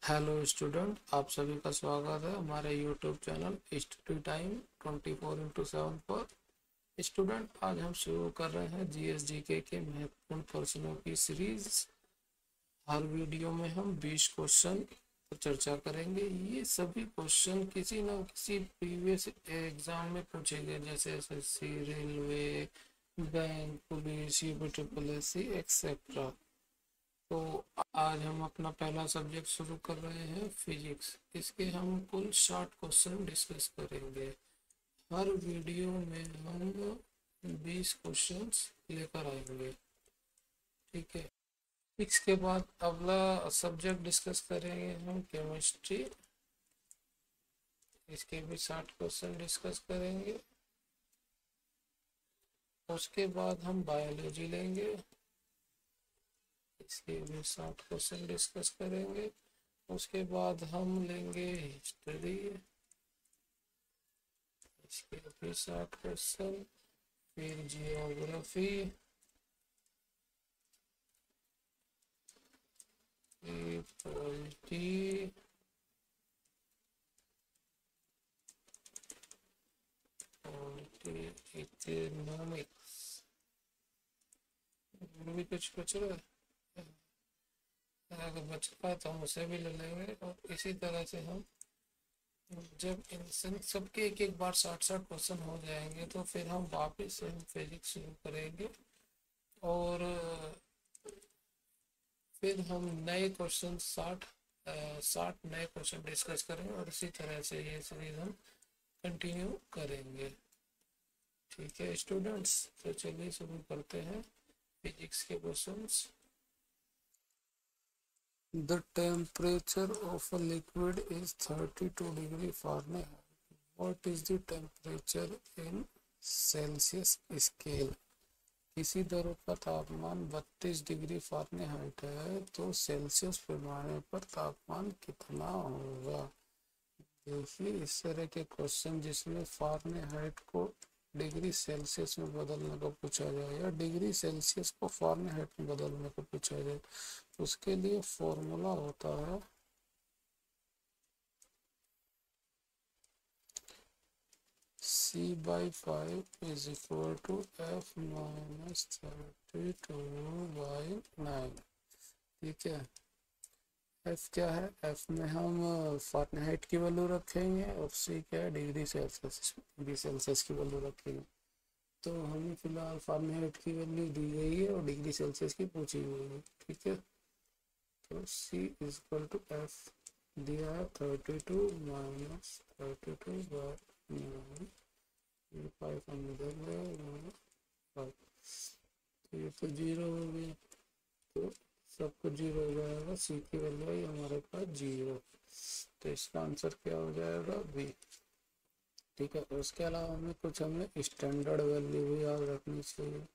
Hello student, आप सभी का स्वागत है हमारे YouTube channel study time 24x7 पर। स्टूडेंट, आज हम शुरू कर रहे हैं जीएसजीके के महत्वपूर्ण प्रश्नों की सीरीज। हर वीडियो में हम 20 क्वेश्चन पर चर्चा करेंगे। ये सभी क्वेश्चन किसी न किसी प्रीवियस एग्जाम में पूछे गए, जैसे SSC, railway, bank, police, UP triple etcetera. तो आज हम अपना पहला सब्जेक्ट शुरू कर रहे हैं, फिजिक्स। इसके हम कुल 60 क्वेश्चन डिस्कस करेंगे। हर वीडियो में हम 20 क्वेश्चंस लेकर आएंगे। ठीक है। फिजिक्स के बाद अगला सब्जेक्ट डिस्कस करेंगे हम, केमिस्ट्री। इसके भी 60 क्वेश्चन डिस्कस करेंगे। उसके बाद हम बायोलॉजी लेंगे। इसके भी 60 क्वेश्चन डिस्कस करेंगे। उसके बाद हम लेंगे हिस्ट्री। इसके भी 60 क्वेश्चन। फिर जियोग्राफी, पॉलिटी, इकोनॉमिक्स, भी कुछ बच रहा है। अगर बच पाए तो हम उसे भी ले लेंगे। और इसी तरह से हम जब इन सबके एक एक बार 60-60 क्वेश्चन हो जाएंगे तो फिर हम वापस से हम फिजिक्स शुरू करेंगे। और फिर हम नए क्वेश्चन 60 नए क्वेश्चन डिस्कस करेंगे और इसी तरह से ये सीरीज हम कंटिन्यू करेंगे। ठीक है स्टूडेंट्स, तो चलिए शुरू करते हैं फिजिक्स के questions. The temperature of a liquid is 32 degree Fahrenheit. What is the temperature in Celsius scale? किसी द्रव का तापमान 32 डिग्री फ़ारेनहाइट है तो सेल्सियस पैमाने पर तापमान कितना होगा। देखिए, इस तरह के क्वेश्चन जिसमें फ़ारेनहाइट को डिग्री सेल्सियस में बदलने को पूछा जाए या डिग्री सेल्सियस को फ़ारेनहाइट में बदलने को पूछा जाए, उसके लिए फॉर्मूला होता है C/5 is equal to F minus 32/9। ठीक है। F क्या है? F में हम फ़ारेनहाइट की वैल्यू रखेंगे और C क्या है? डिग्री सेल्सियस की वैल्यू रखेंगे। तो हमें फिलहाल फ़ारेनहाइट की वैल्यू दी गई है और डिग्री सेल्सियस की पूछी हुई है। ठीक है। तो C is equal to F दिया है 32 माइनस 32/9। 5 हम इधर ले, 5 तो ये तो 0 हो गया, तो सब कुछ 0 हो जाएगा। सी की वैल्यू आई हमारे पास 0, तो इसका आंसर क्या हो जाएगा? बी। ठीक है। उसके अलावा हमें स्टैंडर्ड वैल्यू भी याद रखनी चाहिए।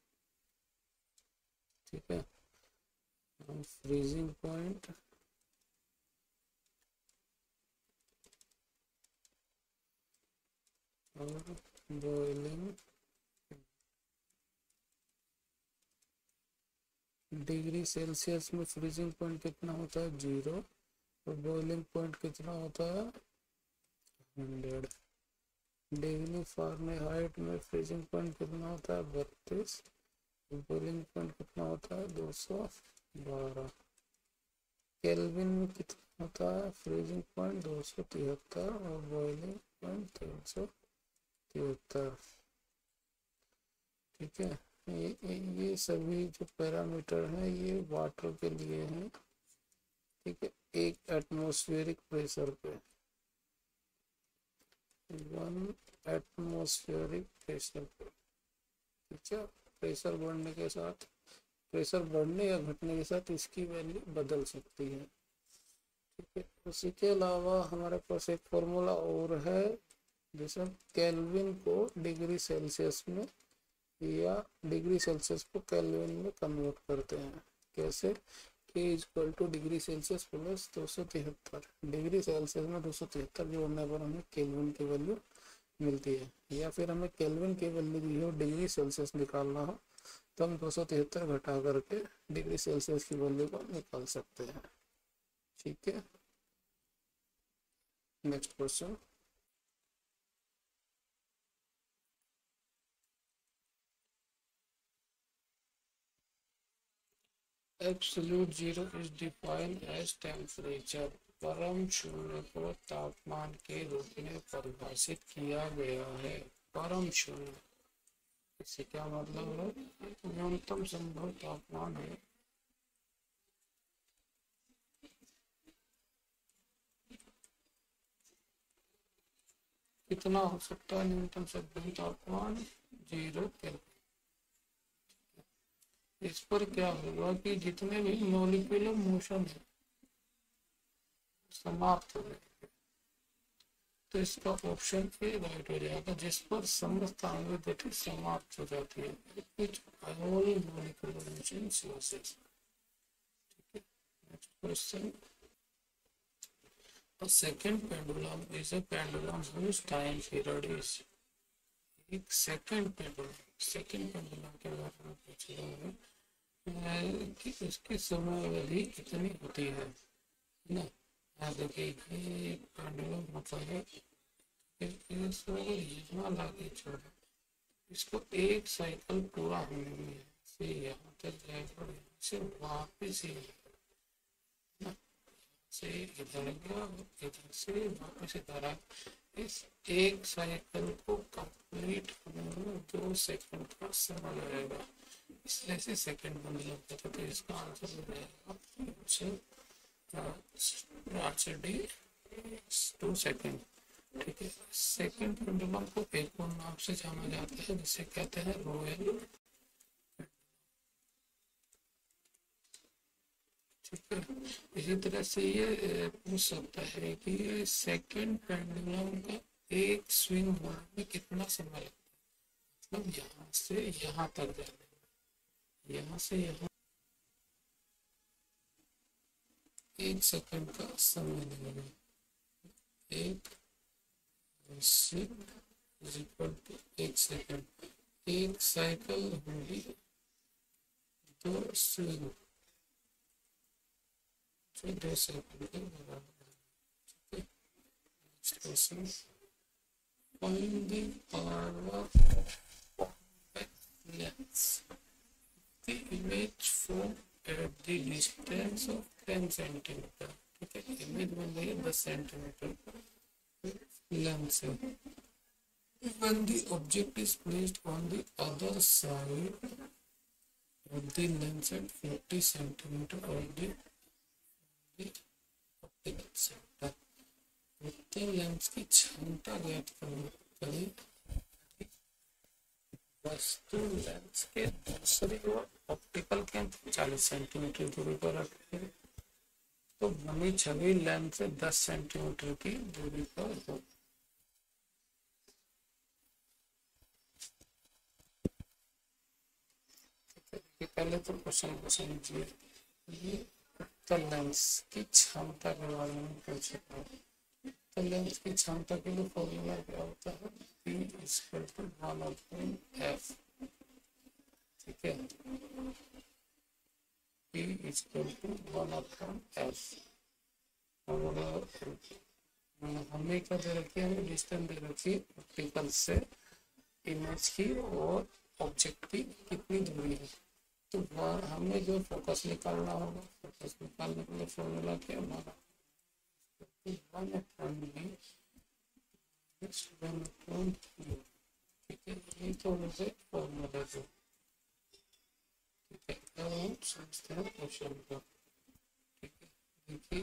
ठीक है। हम फ्रीजिंग पॉइंट और बॉइलिंग डिग्री सेल्सियस में फ्रीजिंग पॉइंट कितना होता है? 0। और बॉइलिंग पॉइंट कितना होता है? 100। डिग्री फ़ारेनहाइट में फ्रीजिंग पॉइंट कितना होता है? 32। बॉइलिंग पॉइंट कितना होता है? 212। केल्विन में कितना होता है? फ्रीजिंग पॉइंट 273 और बॉइलिंग पॉइंट 373। ठीक है। ये सभी जो पैरामीटर हैं ये वाटर के लिए हैं। ठीक है। एक एटमॉस्फेरिक प्रेशर पे 1 एटमॉस्फेरिक प्रेशर पे। ठीक है। प्रेशर बढ़ने या घटने के साथ इसकी वैल्यू बदल सकती है। ठीक है। उसी के अलावा हमारे पास एक फॉर्मूला और है जिसमें केल्विन को डिग्री सेल्सियस में या डिग्री सेल्सियस को केल्विन में कन्वर्ट करते हैं। कैसे? K equal two degree Celsius plus 273। Degree Celsius में 273 जोड़ने पर हमें केल्विन की वैल्यू मिलती है। या फिर हमें केल्विन की वैल्यू दी हो, डिग्री सेल्सियस निकालना हो, तो हम 273 घटा करके डिग्री सेल्सियस की वैल्यू को निकाल सकते हैं। ठीक है। Next question, absolute zero is defined as temperature. परम शून्य को तापमान के रूप में परिभाषित किया गया है। परम शून्य, इससे क्या मतलब है? न्यूनतम संभव तापमान है। कितना हो सकता है न्यूनतम संभव तापमान? 0 केल्विन। इस पर क्या होगा कि जितने भी मॉलिक्यूलर मोशन है समाप्त हो गए, तो इसका ऑप्शन ए राइट हो जाएगा, जिस पर समस्त आणविक गति समाप्त हो जाती है। which all molecular motion ceases। Next question, a second pendulum is a pendulum whose time period is। एक सेकंड पेंडुलम के बारे में पूछ रहा है कि उसकी समय अवधि कितनी होती है ना। यहाँ देखिए ये पेंडुलम होता है, यहाँ लाके छोड़ा, इसको एक साइकिल पूरा होने में से यहाँ तक जाएगा, से वापिस से इधर गया, इधर से वापस इधर आया। इस एक साइकिल को कंप्लीट होने में 2 सेकंड का समय लगेगा, इसलिए से सेकंड बन जाता है। तो इसका आंसर हो जाएगा डी 2 सेकंड। ठीक है, सेकंड पेंडुलम को एक और नाम से जाना जाता है जिसे कहते हैं रॉयल। ठीक है, इसी तरह से ये पूछ सकता है कि सेकंड पेंडुलम का एक स्विंग होने में कितना समय लगता है, मतलब यहाँ से यहाँ तक जाने में, यहाँ से यहाँ 1 सेकंड का समय लगेगा। 1 सेकंड, एक साइकिल होगी 2 स्विंग, 2 सेकंड के बराबर। Next question, find the power of convex lens. The image form at the distance of 10 centimetre. ठीक है, इमेज बन रही है 10 सेंटीमीटर लेंस है। When the object is placed on the other side of the lens at 40 centimeter of the optical center, उत्तल lens की क्षमता ज्ञात करें। वस्तु लेंस के दूसरी ओर ऑप्टिकल केंद्र 40 सेंटीमीटर दूरी पर रखते हैं, तो बनी छवि लेंस से 10 सेंटीमीटर की दूरी पर हो। पहले तो क्वेश्चन को समझिए। ये उत्तल लेंस की क्षमता के बारे में पूछा था। उत्तल लेंस की क्षमता के लिए फॉर्मूला क्या होता है? P = 1/f। ठीक है, P = 1/f। और हमें क्या दे रखी है? हमें डिस्टेंस दे रखी है ऑप्टिकल से इमेज की और ऑब्जेक्ट की कितनी दूरी है। तो हमें जो फोकस निकालना होगा, फोकस निकालने के लिए फॉर्मूला क्या हमारा? ठीक है, ये तो मुझे फॉर्मूला जो। ठीक है, अब हम समझते हैं क्वेश्चन को। ठीक है, देखिए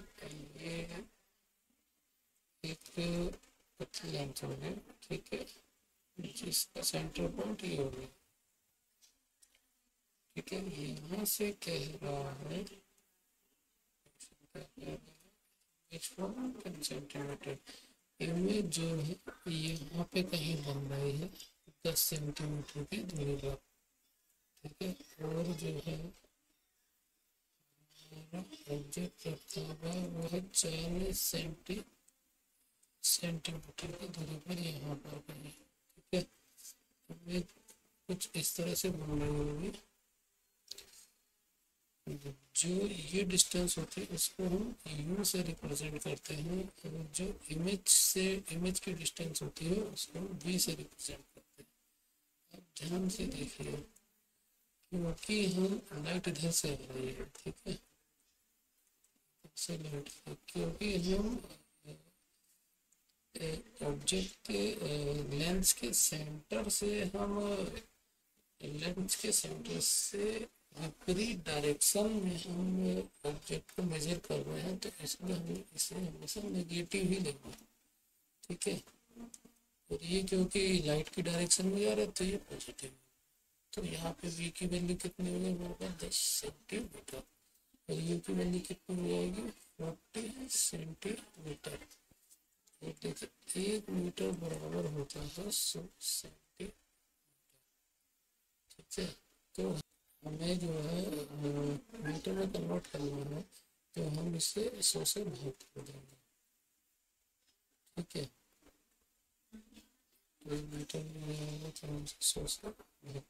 ये है एक पतली लेंथ हो गई। ठीक है, जिसका सेंटर पॉइंट ये हो गया। ठीक है, यहाँ से कह रहा है 10 सेंटीमीटर। इमेज जो है यहाँ पे कहीं बन रही है 10 सेंटीमीटर की दूरी पर। ठीक है, और जो है ऑब्जेक्ट रखा हुआ है वो है 40 सेंटीमीटर की दूरी पर यहाँ पर कहीं। ठीक है, इमेज कुछ इस तरह से बन रही होगी। जो ये डिस्टेंस होती है इसको हम यू से रिप्रेजेंट करते हैं, और जो इमेज की डिस्टेंस होती है उसको हम वी से रिप्रेजेंट करते हैं। अब ध्यान से देखिए, क्योंकि हम लाइट इधर से आ रही है, ठीक है, से लाइट, क्योंकि हम ऑब्जेक्ट के लेंस के सेंटर से हम लेंस के सेंटर से विपरीत डायरेक्शन में हम ऑब्जेक्ट को मेजर कर रहे हैं, तो इसलिए हमें इसे हमेशा नेगेटिव ही लेना है, ठीक है। और ये क्योंकि लाइट की डायरेक्शन में जा रहा है तो ये पॉजिटिव, तो यहाँ पे v की वैल्यू कितनी हो जाएगी हमारे पास 10 सेंटीमीटर, और u की वैल्यू कितनी हो जाएगी 40 सेंटीमीटर। देखिए 1 मीटर बराबर होता है 100 सेंटीमीटर, ठीक है। तो हमें जो है मीटर में कन्वर्ट करना है, तो हम इसे 100 से भाग कर देंगे, ठीक है। तो मीटर में आएगा तो हम 100 से भाग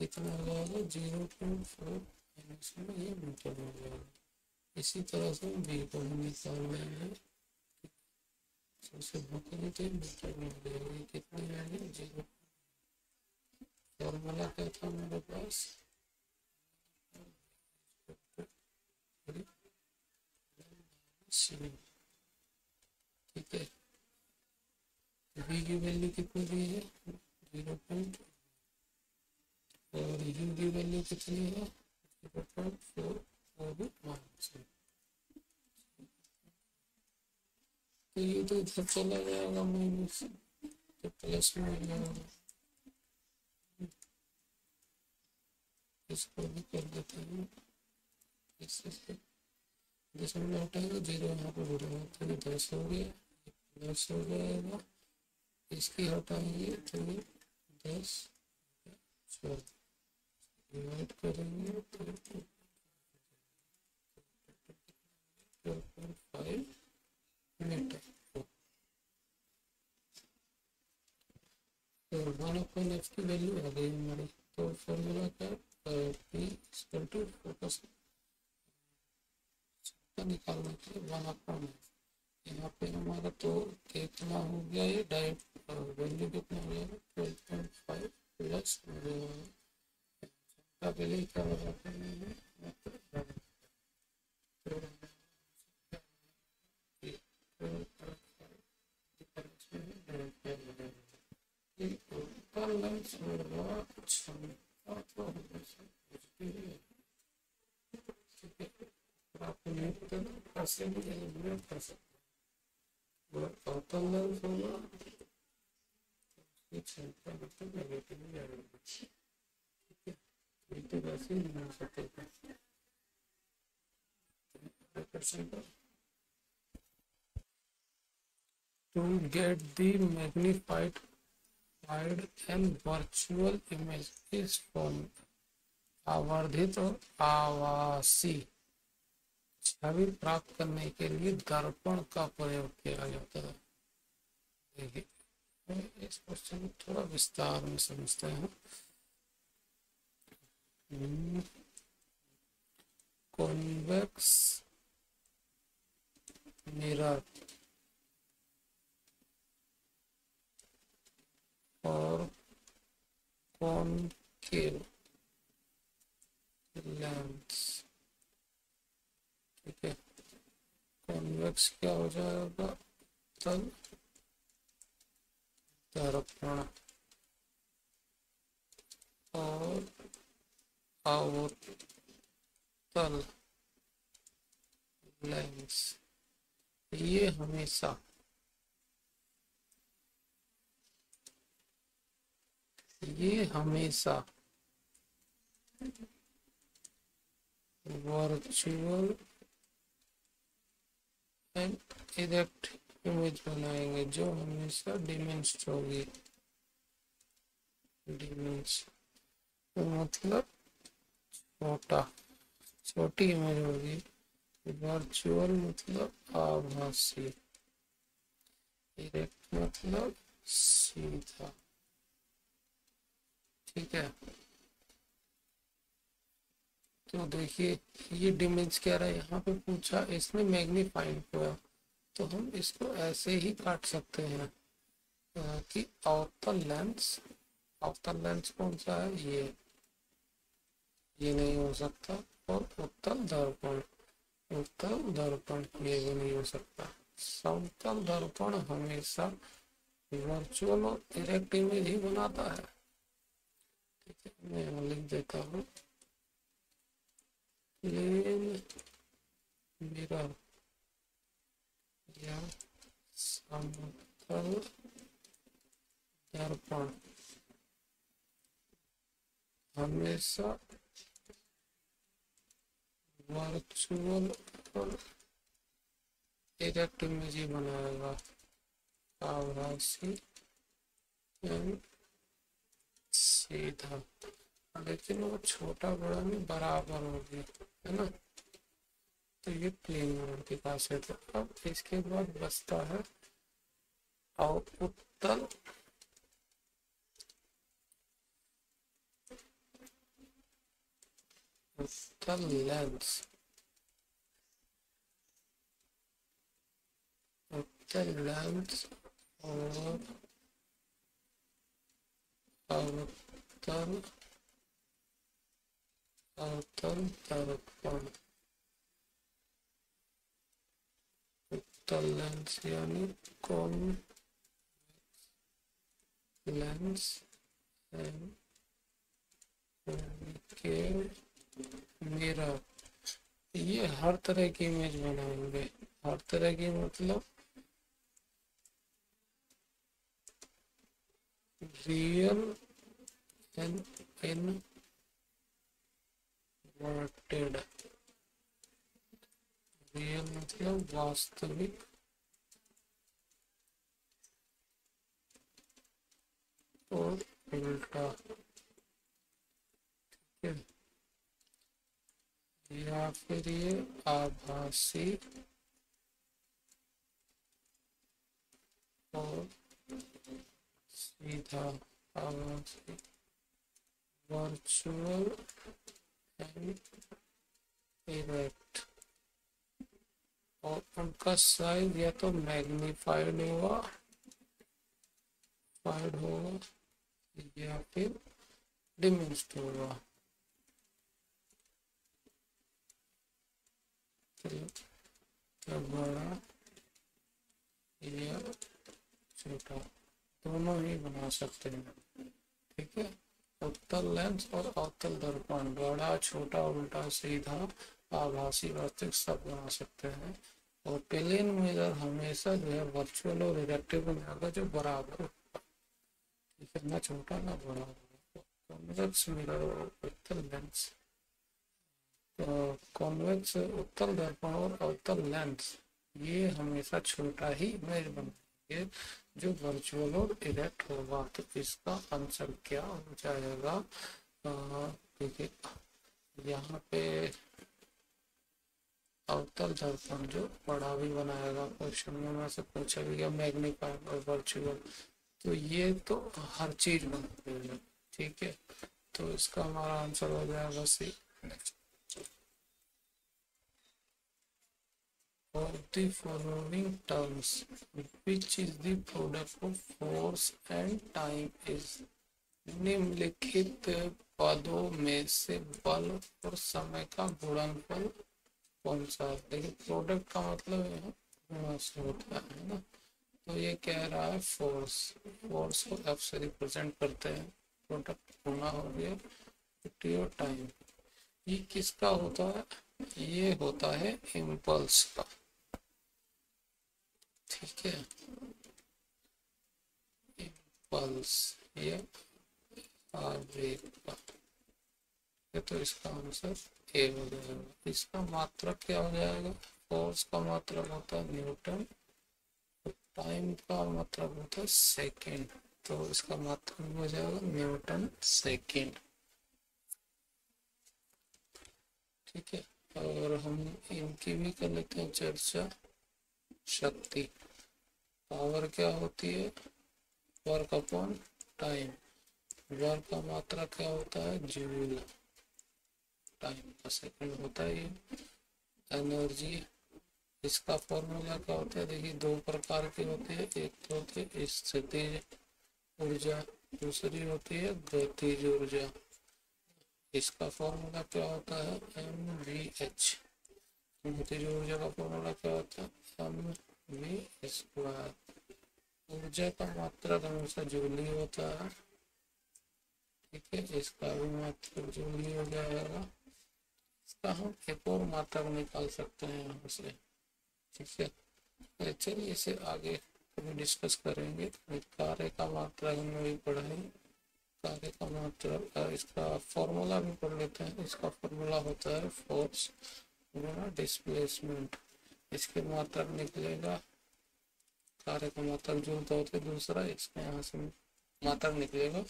कितना हो जाएगा 0.4 माइनस में ये मीटर हो जाएगा। इसी तरह से बी को हम निकाल लेंगे, 100 से भाग करें तो मीटर में हो जाएगी, कितनी आएगी 0। फॉर्मूला क्या था मेरे पास, ठीक है। v की वैल्यू कितनी दी है 0. और u की वैल्यू कितनी है 0.4, वो भी माइनस है, तो ये तो इधर चला जाएगा माइनस, तो प्लस में हो जाएगा। इसको भी कर देते हैं, इससे दशमलव हटाएगा 0 यहाँ पे बढ़ेगा, तो ये 10 हो गया, 10 हो जाएगा, इसकी हटाएंगे तो ये 10 डिवाइड करेंगे तो 12.5 मीटर। तो 1/f की वैल्यू आ गई हमारी, तो फॉर्मूला का p = फोकस निकालने के 1/f, यहाँ पे हमारा तो कितना हो गया, ये डायरेक्ट वैल्यू कितना हो जाएगा 12.5 प्लस पहले क्या लगाते हैं to get the magnified and virtual image is form आवर्धित और आभासी छवि प्राप्त करने के लिए दर्पण का प्रयोग किया जाता है। देखिए इस क्वेश्चन को थोड़ा विस्तार में समझते हैं। कॉन्वेक्स मिरर और कॉनकेव लेंस, ठीक है। कॉन्वेक्स क्या हो जाएगा तल दर्पण, और अवतल लेंस, ये हमेशा वर्चुअल एंड इरेक्ट इमेज बनाएंगे जो हमेशा डिमेंस्ड होगी। डिमेंस्ड मतलब छोटी इमेज होगी, वर्चुअल मतलब आभासी, इरेक्ट मतलब सीधा, ठीक है। तो देखिए ये डिमेंस कह रहा है, यहाँ पे पूछा इसने मैग्नीफाइंग हुआ, तो हम इसको ऐसे ही काट सकते हैं कि अवतल लेंस कौन सा है, ये नहीं हो सकता। और उत्तल दर्पण ये भी नहीं हो सकता। समतल दर्पण हमेशा वर्चुअल और डायरेक्ट इमेज ही बनाता है। ठीक है, मैं यहाँ लिख देता हूँ प्लेन मिरर या समतल दर्पण हमेशा वर्चुअल और डायरेक्ट इमेज ही बनाएगा, आभासी एंड सीधा। लेकिन वो छोटा बड़ा में बराबर होगी, है ना। तो ये प्लेन मिरर की खासियत है। अब इसके बाद बचता है और उत्तल लेंस। उत्तल लेंस और अवतल दर्पण। उत्तल लेंस यानी कॉन्वेक्स लेंस एंड मिरर। ये हर तरह की इमेज बनाएंगे, हर तरह की मतलब रियल एंड इनवर्टेड। रियल मतलब वास्तविक और उल्टा, ठीक है। या फिर ये आभासी और सीधा, आभासी वर्चुअल एंड डायरेक्ट। और उनका साइज या तो मैग्नीफाइड होगा या फिर डिमिनिश्ड होगा। तो बड़ा या छोटा दोनों ही बना सकते हैं, ठीक है। उत्तल लेंस और अवतल दर्पण बड़ा छोटा उल्टा सीधा आभासी वास्तविक सब बना सकते हैं। और प्लेन मिरर हमेशा जो है वर्चुअल और रिएक्टिव बनाएगा जो बराबर होगा, ठीक है, ना छोटा ना बड़ा होगा। कॉन्वेक्स मिरर और उत्तल लेंस, कॉन्वेक्स उत्तल दर्पण और अवतल लेंस ये हमेशा छोटा ही इमेज बनाएंगे जो वर्चुअल और डायरेक्ट होगा। तो इसका आंसर क्या हो जाएगा, देखिए यहाँ पे अवतल दर्पण जो बड़ा भी बनाएगा, क्वेश्चन में से पूछा भी गया मैग्नीफाइंग और वर्चुअल, तो ये तो हर चीज बनाएगा, ठीक है। तो इसका हमारा आंसर हो जाएगा सी। Of the following terms, which is the product of force and time is? निम्नलिखित पदों में से बल और समय का गुणनफल कौन सा है। देखिए प्रोडक्ट का मतलब यहाँ से होता है ना, तो ये कह रहा है फोर्स को एफ से रिप्रेजेंट करते हैं, प्रोडक्ट गुना हो गया और टाइम। ये किसका होता है, ये होता है इम्पल्स का, ठीक है। इम्पल्स ये आवेग का, तो इसका आंसर ए हो जाएगा। इसका मात्रक क्या हो जाएगा, फोर्स का मात्रक होता है न्यूटन, टाइम का मात्रक होता है सेकेंड, तो इसका मात्रक हो जाएगा न्यूटन सेकेंड, ठीक है। और हम इनकी भी कर लेते हैं चर्चा। शक्ति पावर क्या होती है, वर्क अपॉन टाइम, वर्क का मात्रा क्या होता है जूल, टाइम का सेकंड होता है ये। एनर्जी, इसका फॉर्मूला क्या होता है, देखिए दो प्रकार के होते हैं, एक तो होती है स्थितिज ऊर्जा, दूसरी होती है गतिज ऊर्जा। इसका फॉर्मूला क्या होता है, mvh। गतिज ऊर्जा का फॉर्मूला क्या होता है, mv²। ऊर्जा का मात्रक हमेशा जूली होता है, ठीक है, इसका भी मात्रक जूली हो जाएगा। इसका हम एक और मात्रक निकाल सकते हैं यहाँ से, ठीक है। चलिए इसे आगे कभी डिस्कस करेंगे। कार्य का मात्रक में भी पढ़ाई, कार्य का मात्रक, इसका फॉर्मूला भी पढ़ लेते हैं। इसका फॉर्मूला होता है फोर्स गुना डिस्प्लेसमेंट। इसके मात्रक निकलेगा, कार्य का मात्रक जो होता है दूसरा, इसका यहाँ से मात्रक निकलेगा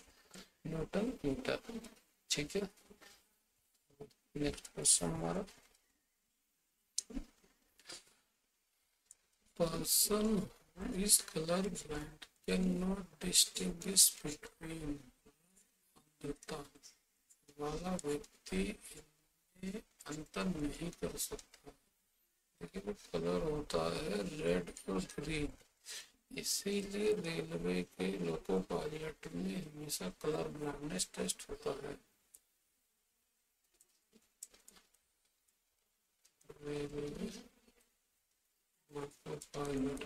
न्यूटन मीटर, ठीक है। नेक्स्ट क्वेश्चन हमारा, person who is colorblind cannot distinguish between अंधता वाला व्यक्ति इनमें अंतर नहीं कर सकता। देखिए वो कलर होता है रेड और ग्रीन, इसीलिए रेलवे के लोको पायलट में हमेशा कलर ब्लाइंडनेस टेस्ट होता है। रेलवे पायलट में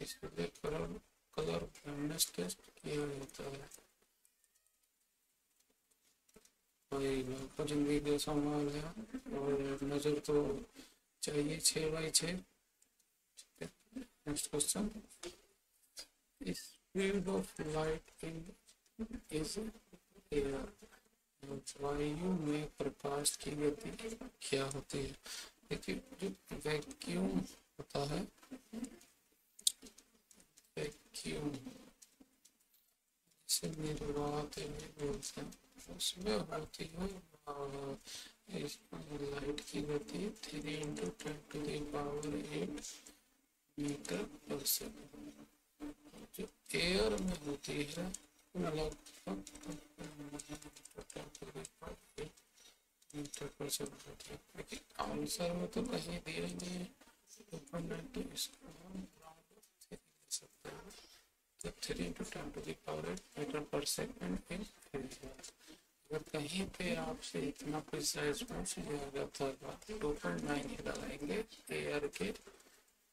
इसलिए कलर ब्लाइंडनेस टेस्ट किया जाता है। भाई आपको जिंदगी का सवाल है और नजर तो चाहिए 6/6। Next question, speed of light in is air, वायु में प्रकाश की गति क्या होती है। देखिए जो वैक्यूम होता है, वैक्यूम से निर्वात बोलते हैं, उसमें होती है लाइट की गति 3 × 10⁸ मीटर पर सेकंड। जो एयर में होती है लगभग मीटर पर सेकंड होती है। लेकिन आंसर में तो कहीं दिया ही नहीं है, इसको हम ले सकते हैं, तो 3 × 10⁸ मीटर पर सेकंड इन एरिया। अगर कहीं पे आपसे इतना प्रिसाइज पूछ लिया जाता है 2.9 ही लगाएंगे एयर के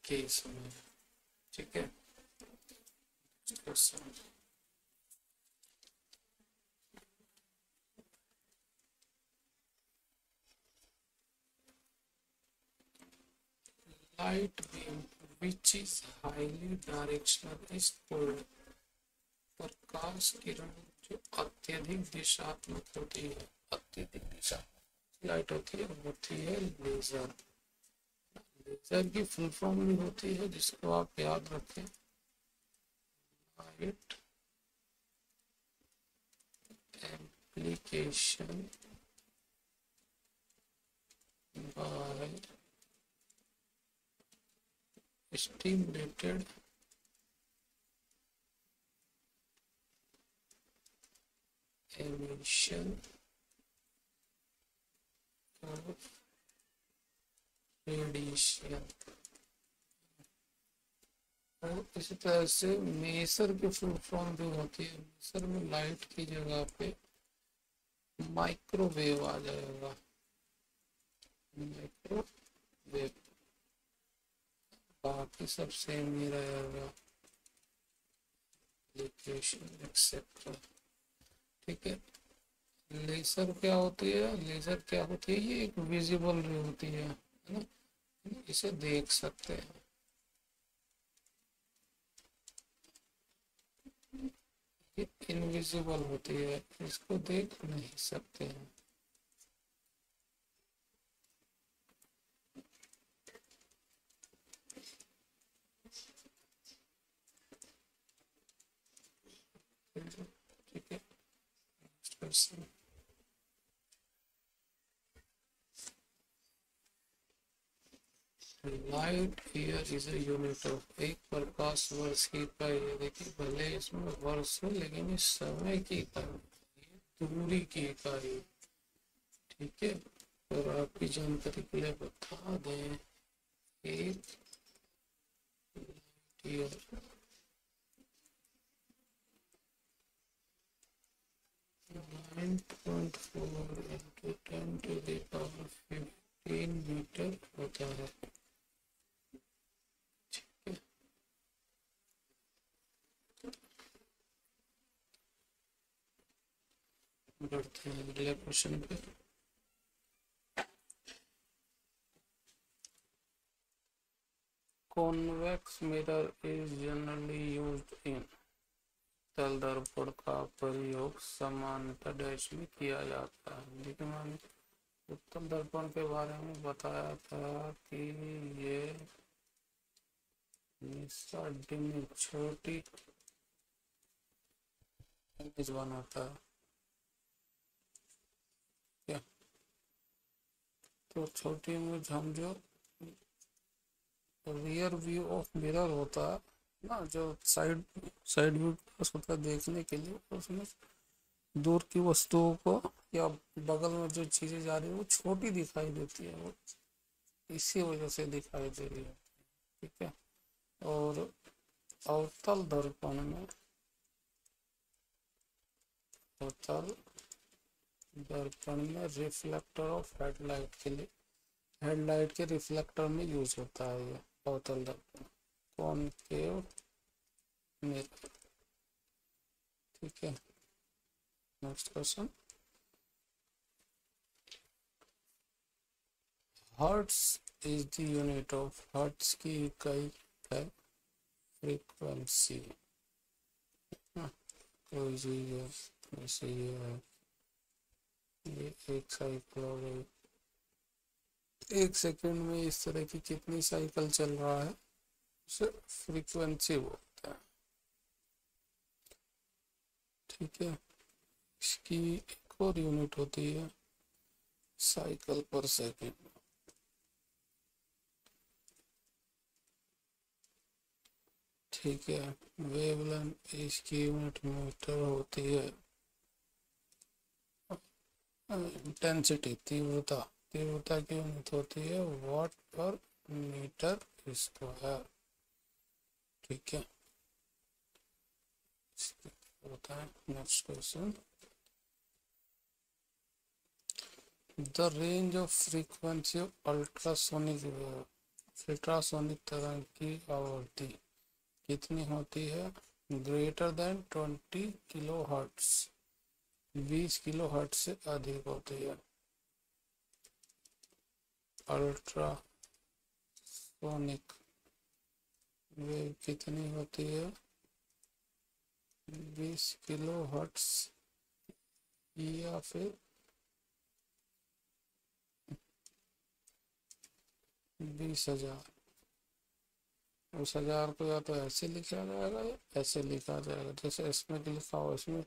केस में, ठीक है। Question, light beam which is highly directional is called, प्रकाश किरण जो अत्यधिक दिशात्मक होती है, अत्यधिक दिशात्मक लाइट होती है लेजर। लेजर की फुल फॉर्म भी होती है जिसको आप याद रखें, light application by stimulated emission of radiation। और इसी तरह से मेसर की फुल फॉर्म जो होती है, मेसर में लाइट की जगह पे माइक्रोवेव आ जाएगा, माइक्रोवेव, बाकी सब सेम ही रहेगा, एक्सेप्ट, ठीक है। लेजर क्या होती है, लेजर क्या होती है, ये एक विजिबल रे होती है ना, इसे देख सकते हैं, ये इनविजिबल होती है, इसको देख नहीं सकते हैं। ठीक है, light year is a unit of, एक प्रकाश वर्ष की इकाई है। देखिए भले इसमें वर्ष है लेकिन इस समय की इकाई, दूरी की इकाई, ठीक है। और आपकी जानकारी के लिए बता दें, एक ईयर 9.4 into 10⁻15 मीटर होता है। बढ़ते हैं अगले क्वेश्चन पे। Convex mirror is generally used in, तल दर्पण का प्रयोग सामान्यतः डैश में किया जाता है। लेकिन मैंने उत्तल दर्पण के बारे में बताया था कि ये छोटी इमेज बनाता है क्या, तो छोटी इमेज हम जो रियर व्यू ऑफ मिरर होता है ना, जो साइड साइड व्यू होता है देखने के लिए, उसमें दूर की वस्तुओं को या बगल में जो चीजें जा रही है वो छोटी दिखाई देती है, वो इसी वजह से दिखाई दे रही है। ठीक है। और अवतल दर्पण में, अवतल दर्पण में रिफ्लेक्टर ऑफ हेडलाइट के लिए, हेडलाइट के रिफ्लेक्टर में यूज होता है ये अवतल दर्पण, कॉनकेव मिरर। ठीक है। Next question, hertz is the unit of, hertz की इकाई है फ्रीक्वेंसी। कोई चीज है जैसे ये है, ये एक साइकिल हो गई, एक सेकंड में इस तरह की कितनी साइकिल चल रहा है उसे फ्रीक्वेंसी बोलते हैं। ठीक है। इसकी एक और यूनिट होती है साइकिल पर सेकंड। ठीक है। वेवलेंथ इसकी यूनिट मीटर होती है, इंटेंसिटी तीव्रता, तीव्रता की यूनिट होती है वाट पर मीटर स्क्वायर। ठीक है। होता है। Next question, the range of frequency of ultrasonic wave, ultrasonic तरंग की आवृत्ति कितनी होती है, greater than 20 kilo hertz, 20 kilo hertz से अधिक होती है। अल्ट्रासोनिक वेव कितनी होती है, 20 किलो हर्ट्ज या फिर 20,000। उस 1000 को या तो ऐसे लिखा जाएगा या ऐसे लिखा जाएगा, जैसे इसमें लिखा हो, इसमें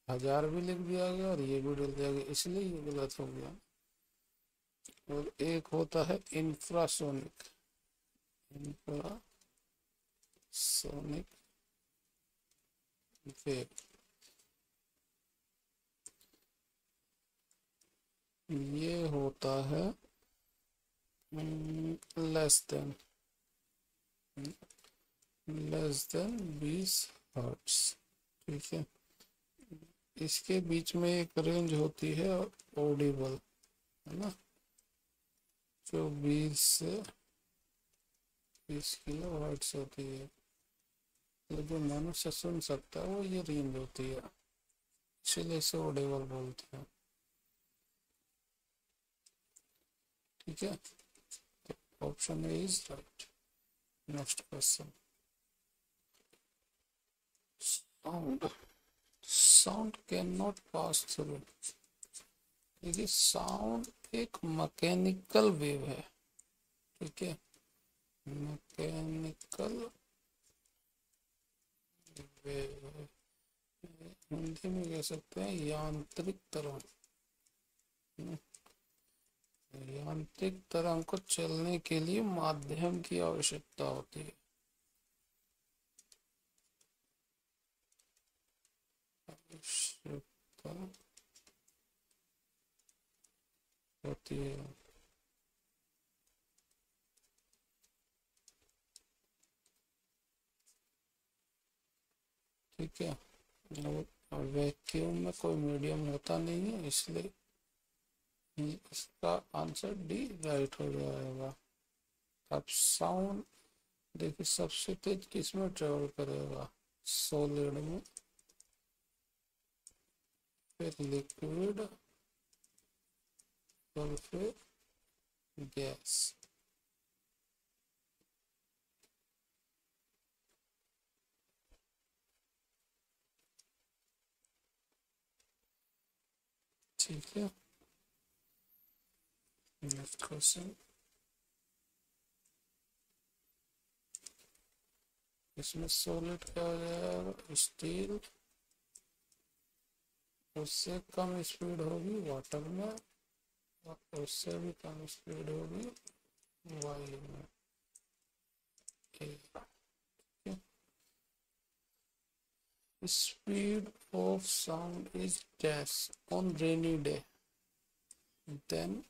1000 भी लिख दिया गया और ये भी लिख दिया गया, इसलिए ये गलत हो गया। और एक होता है इंफ्रासोनिक, इंफ्रासोनिक वेव, ये होता है लेस देन 20 हर्ट्ज। ठीक है। इसके बीच में एक रेंज होती है ऑडिबल, है ना, जो 20 से 20 किलो हर्ट्ज होती है, तो जो मनुष्य सुन सकता है वो ये रेंज होती है, इसलिए इसे ऑडिबल बोलते हैं। ठीक है। Option A is right. Next question, sound can not pass through, देखिए साउंड एक मैकेनिकल वेव है। ठीक है। मैकेनिकल वेव, हिंदी में कह सकते हैं यांत्रिक तरंग। यांत्रिक तरंग को चलने के लिए माध्यम की आवश्यकता होती है। होती है। ठीक है, और वैक्यूम में कोई मीडियम होता नहीं है, इसलिए इसका आंसर डी राइट हो जाएगा। अब साउंड देखिए सबसे तेज किस में ट्रेवल करेगा, सॉलिड में, फिर लिक्विड, और फिर गैस। ठीक है, नेक्स्ट क्वेश्चन। इसमें सॉलिड क्या हो जाएगा, स्टील, उससे कम स्पीड होगी वाटर में, और उससे भी कम स्पीड होगी वायु में। Speed of sound is dash on rainy day then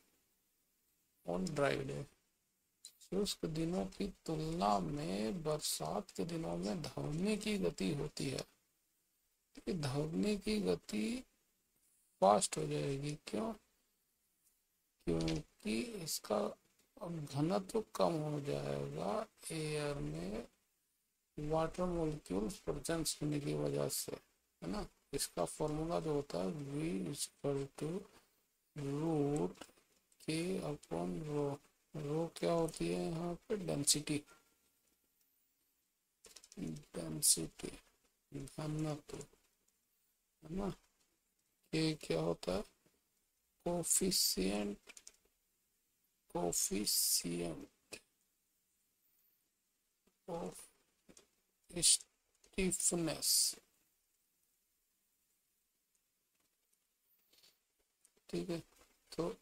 on dry day. शुष्क दिनों की तुलना में बरसात के दिनों में ध्वनि की गति होती है, तो ध्वनि की गति फास्ट हो जाएगी। क्यों? क्योंकि इसका घनत्व कम हो जाएगा एयर में वाटर मॉलिक्यूल्स प्रेजेंस होने की वजह से, है ना। इसका फॉर्मूला जो होता है V इक्वल टू रूट के अपॉन रो। रो क्या होती है यहाँ पे, डेंसिटी, डेंसिटी घनत्व, है ना। ये क्या होता है, कोफिशिएंट, कोफिशिएंट ऑफ स्टिफनेस। ठीक है, तो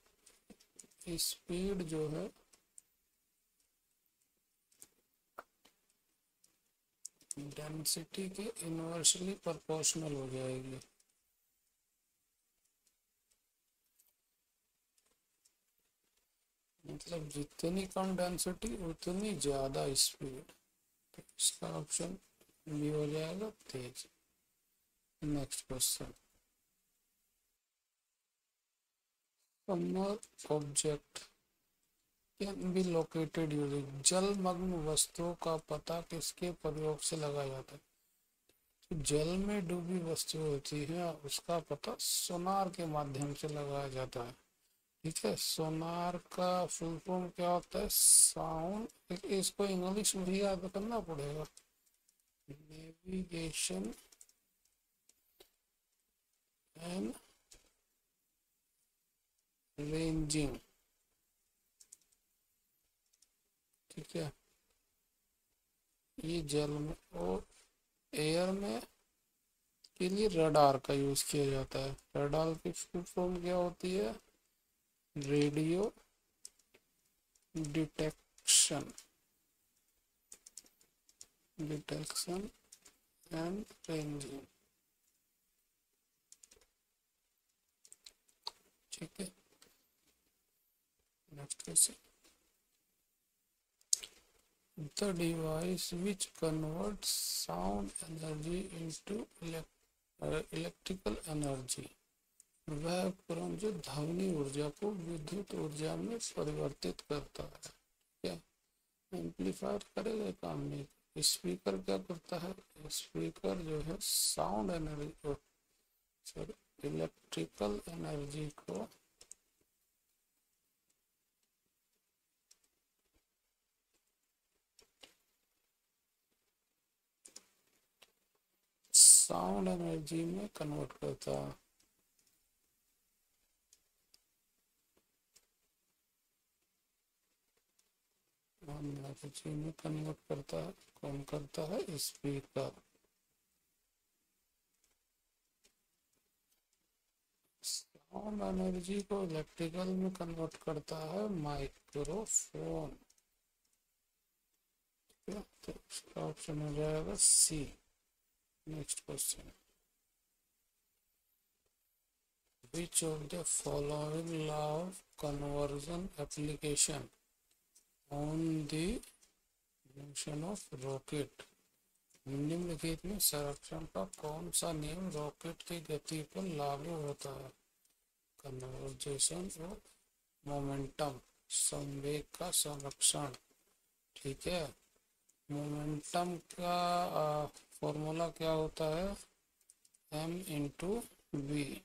स्पीड जो है डेंसिटी के इनवर्सली प्रोपोर्शनल हो जाएगी। मतलब जितनी कम डेंसिटी उतनी ज्यादा स्पीड, तो इसका ऑप्शन बी हो जाएगा तेज। Next question. Object can be located using, जलमग्न वस्तुओं का पता किसके प्रयोग से लगाया जाता है। तो जल में डूबी वस्तु होती है उसका पता सोनार के माध्यम से लगाया जाता है। ठीक है, सोनार का फुल फॉर्म क्या होता है, साउंड, इसको इंग्लिश में ही याद करना पड़ेगा, नेविगेशन एंड रेंजिंग। ठीक है, ये जल में और एयर में के लिए रडार का यूज किया जाता है। रडार की फुल फॉर्म क्या होती है, radio detection, detection and ranging. ठीक है, next question. The device which converts sound energy into electrical energy, वह उपकरण जो ध्वनि ऊर्जा को विद्युत ऊर्जा में परिवर्तित करता है। क्या एम्पलीफायर करेगा काम नहीं। स्पीकर क्या करता है, स्पीकर जो है साउंड एनर्जी को, सॉरी, इलेक्ट्रिकल एनर्जी को साउंड एनर्जी में कन्वर्ट करता है। एनर्जी में कन्वर्ट करता है, कौन करता है, स्पीकर। साउंड एनर्जी को इलेक्ट्रिकल में कन्वर्ट करता है माइक्रोफोन। तो इसका ऑप्शन हो जाएगा C. Next question. Which of the following law of conversion application on the motion of rocket? निम्नलिखित में संरक्षण का कौन सा नियम रॉकेट की गति पर लागू होता है? कन्वर्जेशन ऑफ मोमेंटम, संवेग का संरक्षण। ठीक है, मोमेंटम का फॉर्मूला क्या होता है? m into V.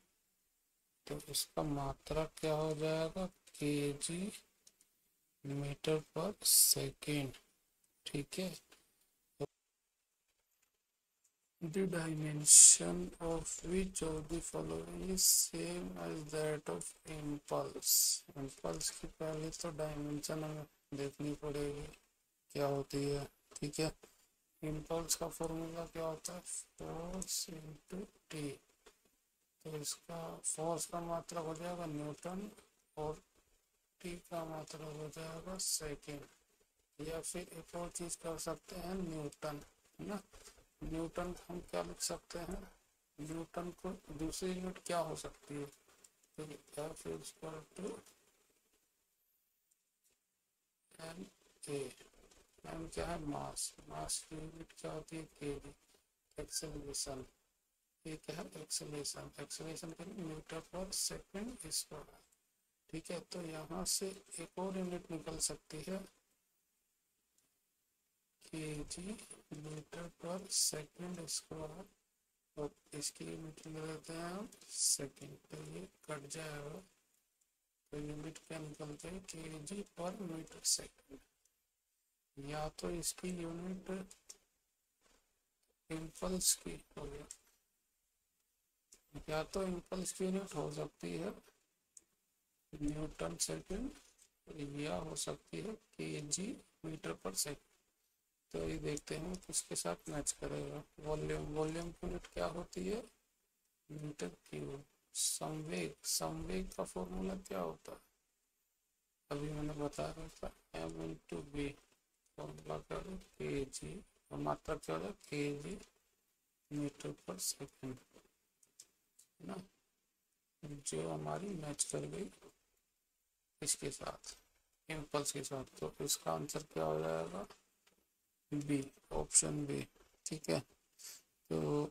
तो इसका मात्रक क्या हो जाएगा? kg मीटर पर सेकेंड। ठीक है, the dimension of which of the following is same as that of impulse? impulse की पहले तो डायमेंशन हमें देखनी पड़ेगी क्या होती है। ठीक है, impulse का फॉर्मूला क्या होता है? Force into T. तो इसका फोर्स का मात्रक हो जाएगा न्यूटन और टी का मात्रक हो जाएगा सेकेंड। या फिर एक और चीज कर सकते हैं, न्यूटन, है ना। न्यूटन हम क्या लिख सकते हैं? न्यूटन को दूसरी यूनिट क्या हो सकती है? तो F is equal to M A. M क्या है? मास। मास की यूनिट क्या होती है? केजी। एक्सेलरेशन, ये क्या है? एक्सेलरेशन। एक्सेलरेशन का मीटर पर सेकंड स्क्वायर। ठीक है, तो यहाँ से एक और यूनिट निकल सकती है, केजी मीटर पर सेकंड स्क्वायर, और इसकी यूनिट ले लेते हैं हम सेकंड। तो ये कट जाएगा, तो यूनिट क्या निकलते हैं? केजी पर मीटर सेकंड। या तो इसकी यूनिट इम्पल्स की हो गया, या तो इम्पल्स की यूनिट हो सकती है न्यूटन सेकंड, या हो सकती है केजी मीटर पर सेकंड। तो ये देखते हैं किसके साथ मैच करेगा। वॉल्यूम, वॉल्यूम की यूनिट क्या होती है? Metre cube. संवेग, संवेग का फॉर्मूला क्या होता है? अभी मैंने बताया था, m इंटू बी। फॉर्मूला क्या है? के जी, और मात्रा क्या होता है? के जी मीटर पर सेकंड, है ना, जो हमारी मैच कर गई इसके साथ, इम्पल्स के साथ। तो इसका आंसर क्या हो जाएगा? B, option B. ठीक है, तो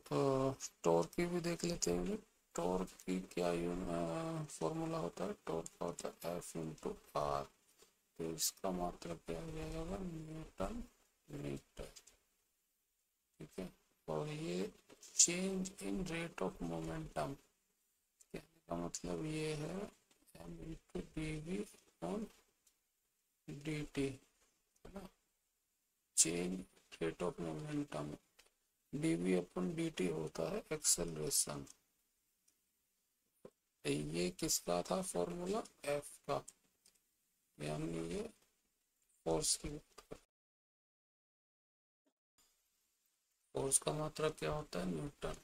टॉर्क की भी देख लेते हैं। टॉर्क की क्या फॉर्मूला होता है? टॉर्क का होता है एफ इंटू आर। तो इसका मात्रक क्या हो जाएगा? Newton metre. ठीक है, और ये change in rate of momentum, कहने का मतलब ये है M into D V on D T, है ना। Change rate of momentum, dv upon dt होता है एक्सेलरेशन। ये किसका था फॉर्मूला? f का, यानी ये फोर्स की। फोर्स का मात्रक क्या होता है? Newton.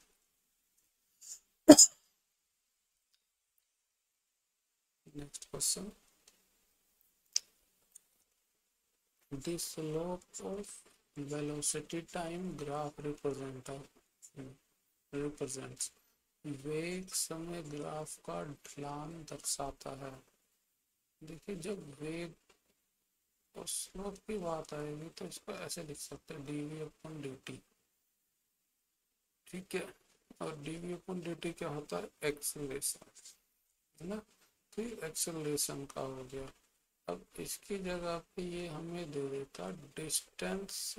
Next question, the slope of velocity time graph represents वेग समय ग्राफ का ढलान दर्शाता है। देखिए, जब वेग और स्लोप की बात आएगी तो इसको ऐसे लिख सकते हैं, dv अपन dt। ठीक है, और dv अपन dt क्या होता है? एक्सेलरेशन, है ना। तो ये एक्सेलरेशन का हो गया। अब इसकी जगह पे ये हमें दे देता डिस्टेंस,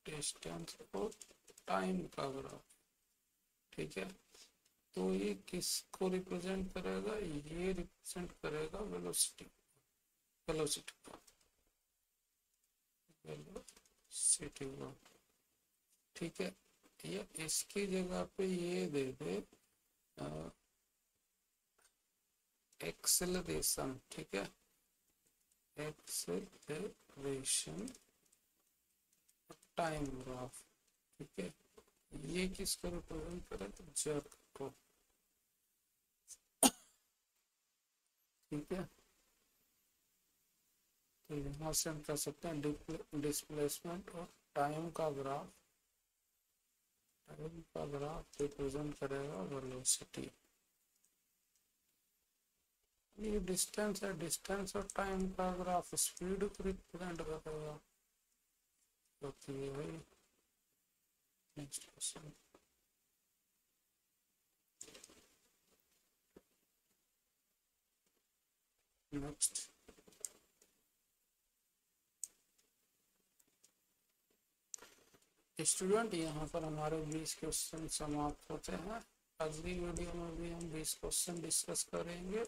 डिस्टेंस और टाइम का ग्राफ। ठीक है, तो ये किसको रिप्रेजेंट करेगा? ये रिप्रेजेंट करेगा वेलोसिटी, वेलोसिटी को, वेलोसिटी को। ठीक है, या इसकी जगह पे ये दे दे एक्सेलरेशन। ठीक है, एक्सेलरेशन टाइम ग्राफ। ठीक है, ये किसको रिप्रेजेंट करे? तो जर्क को। ठीक है, तो यहाँ से हम कह सकते हैं डिस्प्लेसमेंट और टाइम का ग्राफ टाइम का ग्राफ रिप्रेजेंट करेगा वेलोसिटी। ये डिस्टेंस है, डिस्टेंस और टाइम का ग्राफ स्पीड को रिप्रेजेंट करेगा। तो ये भाई नेक्स्ट क्वेश्चन। नेक्स्ट स्टूडेंट, यहाँ पर हमारे 20 क्वेश्चन समाप्त होते हैं। अगली वीडियो में भी हम 20 क्वेश्चन डिस्कस करेंगे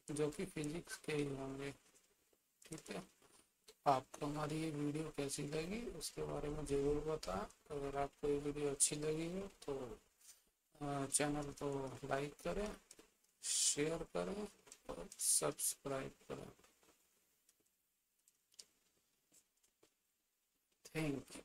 जो कि फिजिक्स के ही होंगे। ठीक है, आपको हमारी ये वीडियो कैसी लगी उसके बारे में ज़रूर बताएं। अगर आपको ये वीडियो अच्छी लगी हो तो चैनल को लाइक करें, शेयर करें और सब्सक्राइब करें। Thank you.